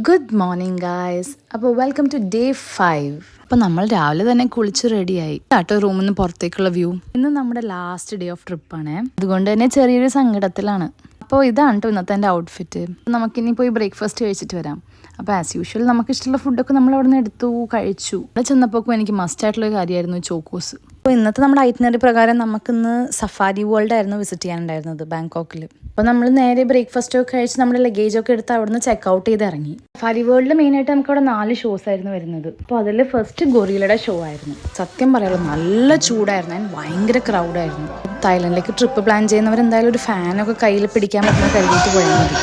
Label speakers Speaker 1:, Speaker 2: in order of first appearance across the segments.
Speaker 1: Good morning guys. അപ്പോൾ welcome to day 5. അപ്പോൾ നമ്മൾ രാവിലെ തന്നെ കുളിച്ച് റെഡിയായി കേട്ടോ. റൂമിൽ നിന്ന് പുറത്തേക്കുള്ള വ്യൂ. ഇന്ന് നമ്മുടെ ലാസ്റ്റ് ഡേ ഓഫ് ട്രിപ്പാണ്. അതുകൊണ്ട് തന്നെ ചെറിയൊരു സങ്കടത്തിലാണ്. അപ്പോൾ ഇതാണ് കേട്ടോ ഇന്നത്തെ എൻ്റെ ഔട്ട്ഫിറ്റ്. നമുക്കിനി പോയി ബ്രേക്ക്ഫാസ്റ്റ് കഴിച്ചിട്ട് വരാം. അപ്പോൾ ആസ് യൂഷ്വൽ നമുക്ക് ഇഷ്ടമുള്ള ഫുഡൊക്കെ നമ്മൾ അവിടെ നിന്ന് എടുത്തു കഴിച്ചു. അവിടെ ചെന്നപ്പോഴേക്കും എനിക്ക് മസ്റ്റായിട്ടുള്ള കാര്യമായിരുന്നു ചോക്കോസ്. അപ്പോൾ ഇന്നത്തെ നമ്മുടെ ഐറ്റിനറി പ്രകാരം നമുക്കിന്ന് സഫാരി വേൾഡ് ആയിരുന്നു വിസിറ്റ് ചെയ്യാനുണ്ടായിരുന്നത് ബാങ്കോക്കിൽ. അപ്പോൾ നമ്മൾ നേരെ ബ്രേക്ക്ഫാസ്റ്റ് ഒക്കെ കഴിച്ച് നമ്മുടെ ലഗേജൊക്കെ എടുത്ത് അവിടെ നിന്ന് ചെക്കൗട്ട് ചെയ്ത് ഇറങ്ങി. സഫാരി വേൾഡിൽ മെയിനായിട്ട് നമുക്ക് അവിടെ 4 ഷോസ് ആയിരുന്നു വരുന്നത്. അപ്പോൾ അതിൽ ഫസ്റ്റ് ഗൊറില്ലയുടെ ഷോ ആയിരുന്നു. സത്യം പറയാലോ നല്ല ചൂടായിരുന്നു, അതിന് ഭയങ്കര ക്രൗഡായിരുന്നു. തായ്ലൻഡിലേക്ക് ട്രിപ്പ് പ്ലാൻ ചെയ്യുന്നവരെന്തായാലും ഒരു ഫാനൊക്കെ കയ്യിൽ പിടിക്കാൻ പറ്റുന്ന കരുതിയിട്ട് പോയാൽ മതി.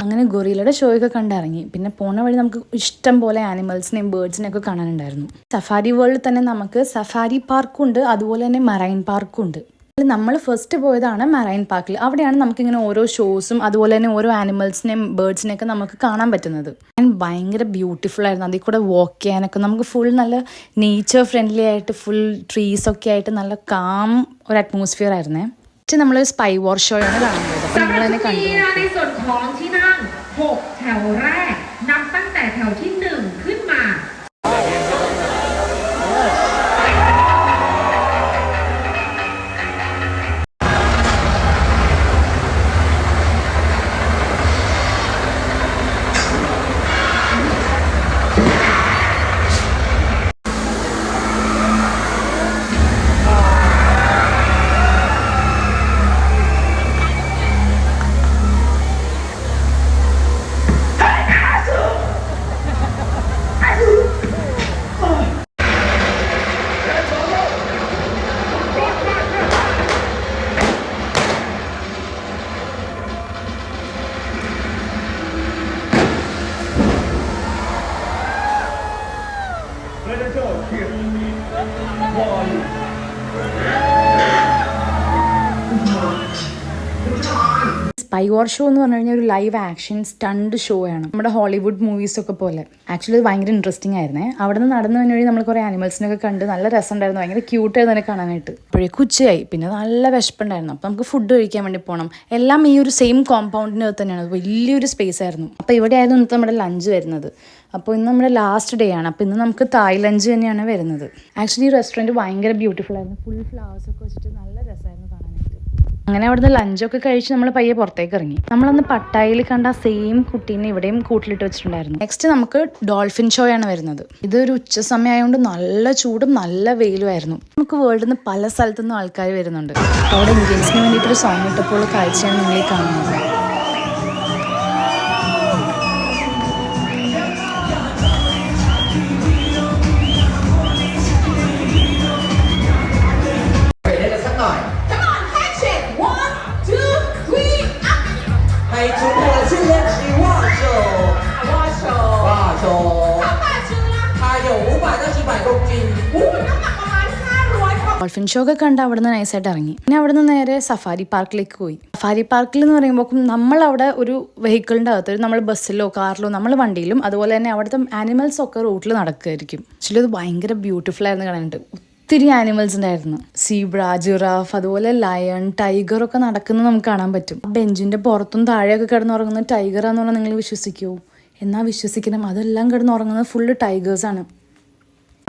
Speaker 1: അങ്ങനെ ഗൊറില്ലയുടെ ഷോയൊക്കെ കണ്ടിറങ്ങി. പിന്നെ പോണ വഴി നമുക്ക് ഇഷ്ടം പോലെ ആനിമൽസിനെയും ബേർഡ്സിനെയൊക്കെ കാണാനുണ്ടായിരുന്നു. സഫാരി വേൾഡിൽ തന്നെ നമുക്ക് സഫാരി പാർക്കും ഉണ്ട്, അതുപോലെ തന്നെ മറൈൻ പാർക്കും ഉണ്ട്. നമ്മൾ ഫസ്റ്റ് പോയതാണ് മറൈൻ പാർക്കിൽ. അവിടെയാണ് നമുക്കിങ്ങനെ ഓരോ ഷോസും അതുപോലെ തന്നെ ഓരോ ആനിമൽസിനെയും ബേർഡ്സിനെയൊക്കെ നമുക്ക് കാണാൻ പറ്റുന്നത്. ആൻഡ് ഭയങ്കര ബ്യൂട്ടിഫുൾ ആയിരുന്നു. അതിൽ കൂടെ വാക്ക് ചെയ്യാനൊക്കെ നമുക്ക് ഫുൾ നല്ല നേച്ചർ ഫ്രണ്ട്ലി ആയിട്ട് ഫുൾ ട്രീസൊക്കെ ആയിട്ട് നല്ല കാം ഒരു അറ്റ്മോസ്ഫിയർ ആയിരുന്നേ. നമ്മൾ സ്പൈ വാർ ഷോയാണ് കാണാൻ പോയത്. അപ്പോൾ നിങ്ങൾ തന്നെ കണ്ടു.
Speaker 2: 6 แถวแรกนับตั้งแต่แถวที่1ขึ้นมา
Speaker 1: സ്പൈ വാർ ഷോ എന്ന് പറഞ്ഞു കഴിഞ്ഞാൽ ഒരു ലൈവ് ആക്ഷൻ സ്റ്റണ്ട് ഷോ ആണ്. നമ്മുടെ ഹോളിവുഡ് മൂവീസൊക്കെ പോലെ. ആക്ച്വലി ഇത് ഭയങ്കര ഇൻട്രസ്റ്റിംഗ് ആയിരുന്നേ. അവിടെ നിന്ന് നടന്നു വന്ന വഴി നമ്മൾ കുറേ ആനിമൽസിനൊക്കെ കണ്ട് നല്ല രസമുണ്ടായിരുന്നു. ഭയങ്കര ക്യൂട്ടായിരുന്നു അതിനെ കാണാനായിട്ട്. അപ്പോഴേക്കും ഉച്ചയായി, പിന്നെ നല്ല വിശപ്പുണ്ടായിരുന്നു. അപ്പോൾ നമുക്ക് ഫുഡ് കഴിക്കാൻ വേണ്ടി പോകണം. എല്ലാം ഈ ഒരു സെയിം കോമ്പൗണ്ടിനകത്ത് തന്നെയാണ്. വലിയൊരു സ്പേസ് ആയിരുന്നു. അപ്പോൾ ഇവിടെ ആയിരുന്നു ഇന്നത്തെ നമ്മുടെ ലഞ്ച് വരുന്നത്. അപ്പോൾ ഇന്ന് നമ്മുടെ ലാസ്റ്റ് ഡേ ആണ്. അപ്പോൾ ഇന്ന് നമുക്ക് തായ് ലഞ്ച് തന്നെയാണ് വരുന്നത്. ആക്ച്വലി ഈ റെസ്റ്റോറൻറ്റ് ഭയങ്കര ബ്യൂട്ടിഫുൾ ആയിരുന്നു. ഫുൾ ഫ്ലവേഴ്സൊക്കെ വെച്ചിട്ട് നല്ല രസമായിരുന്നു കാണാനായിട്ട്. അങ്ങനെ അവിടുന്ന് ലഞ്ചൊക്കെ കഴിച്ച് നമ്മൾ പയ്യെ പുറത്തേക്ക് ഇറങ്ങി. നമ്മളന്ന് പട്ടായയിൽ കണ്ട സെയിം കുട്ടീനെ ഇവിടെയും കൂട്ടിലിട്ട് വെച്ചിട്ടുണ്ടായിരുന്നു. നെക്സ്റ്റ് നമുക്ക് ഡോൾഫിൻ ഷോ ആണ് വരുന്നത്. ഇതൊരു ഉച്ച സമയമായതുകൊണ്ട് നല്ല ചൂടും നല്ല വെയിലുമായിരുന്നു. നമുക്ക് വേൾഡിൽ നിന്ന് പല സ്ഥലത്തുനിന്നും ആൾക്കാർ വരുന്നുണ്ട്. അവിടെ ഇന്ത്യൻസിന് വേണ്ടിയിട്ടൊരു സോങ് ഇട്ടപ്പോൾ കാഴ്ചയാണ് നിങ്ങളീ കാണുന്നത്. ഡോൾഫിൻ ഷോ ഒക്കെ കണ്ട് അവിടെ നിന്ന് നൈസായിട്ട് ഇറങ്ങി. പിന്നെ അവിടെ നിന്ന് നേരെ സഫാരി പാർക്കിലേക്ക് പോയി. സഫാരി പാർക്കിൽ എന്ന് പറയുമ്പോൾ നമ്മൾ അവിടെ ഒരു വെഹിക്കിളിൻ്റെ അകത്ത് നമ്മൾ ബസ്സിലോ കാറിലോ നമ്മൾ വണ്ടിയിലും അതുപോലെ തന്നെ അവിടുത്തെ ആനിമൽസ് ഒക്കെ റൂട്ടിൽ നടക്കുമായിരിക്കും. ആക്ച്വലി അത് ഭയങ്കര ബ്യൂട്ടിഫുൾ ആയിരുന്നു കാണാനായിട്ട്. ഒത്തിരി ആനിമൽസ് ഉണ്ടായിരുന്നു. സീബ്ര, ജിറാഫ്, അതുപോലെ ലയൺ, ടൈഗർ ഒക്കെ നടക്കുന്നത് നമുക്ക് കാണാൻ പറ്റും. ബെഞ്ചിന്റെ പുറത്തും താഴെയൊക്കെ കിടന്നുറങ്ങുന്ന ടൈഗറാന്ന് പറഞ്ഞാൽ നിങ്ങൾ വിശ്വസിക്കുമോ? എന്നാൽ വിശ്വസിക്കണം. അതെല്ലാം കിടന്നുറങ്ങുന്നത് ഫുള്ള് ടൈഗേഴ്സാണ്.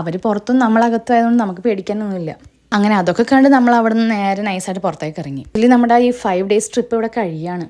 Speaker 1: അവർ പുറത്തും നമ്മളകത്തായതുകൊണ്ട് നമുക്ക് പേടിക്കാനൊന്നുമില്ല. അങ്ങനെ അതൊക്കെ കണ്ട് നമ്മൾ അവിടെ നിന്ന് നേരെ നൈസായിട്ട് പുറത്തേക്ക് ഇറങ്ങി. ഇതിൽ നമ്മുടെ ഈ 5 days ട്രിപ്പ് ഇവിടെ കഴിയാണ്.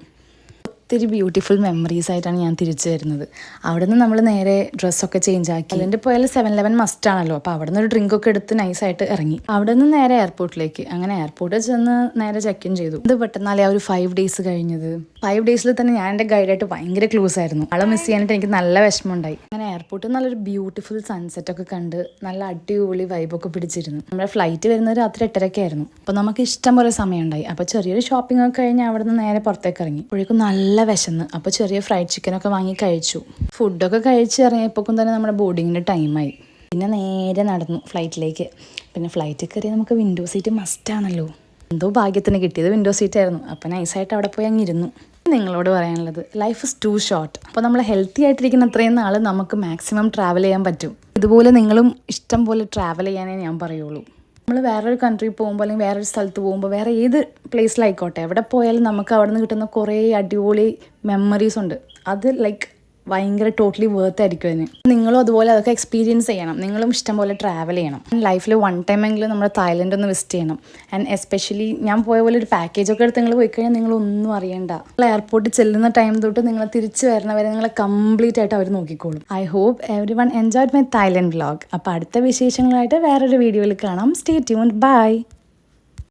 Speaker 1: ഒത്തിരി ബ്യൂട്ടിഫുൾ മെമ്മറീസ് ആയിട്ടാണ് ഞാൻ തിരിച്ചു വരുന്നത്. അവിടെ നിന്ന് നമ്മൾ നേരെ ഡ്രസ്സൊക്കെ ചേഞ്ച് ആക്കി. അതിൻ്റെ പോയാൽ 7-Eleven മസ്റ്റ് ആണല്ലോ. അപ്പോൾ അവിടെ നിന്ന് ഒരു ഡ്രിങ്കൊക്കെ എടുത്ത് നൈസായിട്ട് ഇറങ്ങി. അവിടെ നിന്ന് നേരെ എയർപോർട്ടിലേക്ക്. അങ്ങനെ എയർപോർട്ടിൽ ചെന്ന് നേരെ ചെക്ക് ഇൻ ചെയ്തു. ഇത് പെട്ടെന്നാലേ ആ ഒരു 5 days കഴിഞ്ഞത്. 5 days തന്നെ ഞാൻ എൻ്റെ ഗൈഡായിട്ട് ഭയങ്കര ക്ലോസ് ആയിരുന്നു. ആളെ മിസ് ചെയ്യാനായിട്ട് എനിക്ക് നല്ല വിഷമമുണ്ടായി. അങ്ങനെ എയർപോർട്ടിൽ നല്ലൊരു ബ്യൂട്ടിഫുൾ സൺസെറ്റൊക്കെ കണ്ട് നല്ല അടിപൊളി വൈബൊക്കെ പിടിച്ചിരുന്നു. നമ്മുടെ ഫ്ലൈറ്റ് വരുന്നത് രാത്രി 8:30 ആയിരുന്നു. അപ്പോൾ നമുക്ക് ഇഷ്ടം പോലെ സമയമുണ്ടായി. അപ്പോൾ ചെറിയൊരു ഷോപ്പിംഗ് ഒക്കെ കഴിഞ്ഞ് അവിടെ നിന്ന് നേരെ പുറത്തേക്ക് ഇറങ്ങി. അപ്പോഴേക്കും നല്ല വിശന്ന്. അപ്പോൾ ചെറിയ ഫ്രൈഡ് ചിക്കനൊക്കെ വാങ്ങി കഴിച്ചു. ഫുഡൊക്കെ കഴിച്ച് ഇറങ്ങിയപ്പോഴും തന്നെ നമ്മുടെ ബോർഡിങ്ങിൻ്റെ ടൈമായി. പിന്നെ നേരെ നടന്നു ഫ്ലൈറ്റിലേക്ക്. പിന്നെ ഫ്ലൈറ്റിൽ കയറി നമുക്ക് വിൻഡോ സീറ്റ് മസ്റ്റാണല്ലോ. എന്തോ ഭാഗ്യത്തിന് കിട്ടിയത് വിൻഡോ സീറ്റ് ആയിരുന്നു. അപ്പോൾ നൈസായിട്ട് അവിടെ പോയി അങ്ങിരുന്നു. നിങ്ങളോട് പറയാനുള്ളത് ലൈഫ് ഇസ് ടു ഷോർട്ട്. അപ്പോൾ നമ്മൾ ഹെൽത്തി ആയിട്ടിരിക്കുന്ന അത്രയും നാൾ നമുക്ക് മാക്സിമം ട്രാവൽ ചെയ്യാൻ പറ്റും. ഇതുപോലെ നിങ്ങളും ഇഷ്ടം പോലെ ട്രാവൽ ചെയ്യാനേ ഞാൻ പറയുള്ളൂ. നമ്മൾ വേറൊരു കൺട്രി പോകുമ്പോൾ അല്ലെങ്കിൽ വേറൊരു സ്ഥലത്ത് പോകുമ്പോൾ വേറെ ഏത് പ്ലേസിലായിക്കോട്ടെ എവിടെ പോയാലും നമുക്ക് അവിടെ നിന്ന് കിട്ടുന്ന കുറേ അടിപൊളി മെമ്മറീസ് ഉണ്ട്. അത് ലൈക്ക് ഭയങ്കര ടോട്ടലി വേർത്ത് ആയിരിക്കും അതിന്. നിങ്ങളും അതുപോലെ അതൊക്കെ എക്സ്പീരിയൻസ് ചെയ്യണം. നിങ്ങളും ഇഷ്ടം പോലെ ട്രാവൽ ചെയ്യണം. ലൈഫിൽ വൺ ടൈമെങ്കിലും നമ്മൾ തായ്ലൻഡ് ഒന്ന് വിസിറ്റ് ചെയ്യണം. ആൻഡ് എസ്പെഷ്യലി ഞാൻ പോയ പോലെ ഒരു പാക്കേജൊക്കെ എടുത്ത് നിങ്ങൾ പോയി കഴിഞ്ഞാൽ നിങ്ങളൊന്നും അറിയണ്ട. നിങ്ങൾ എയർപോർട്ടിൽ ചെല്ലുന്ന ടൈം തൊട്ട് നിങ്ങൾ തിരിച്ച് വരണവരെ നിങ്ങളെ കംപ്ലീറ്റ് ആയിട്ട് അവർ നോക്കിക്കോളും. I hope everyone enjoyed my Thailand vlog. അപ്പോൾ അടുത്ത വിശേഷങ്ങളായിട്ട് വേറൊരു വീഡിയോയിൽ കാണാം. Stay tuned. ബൈ.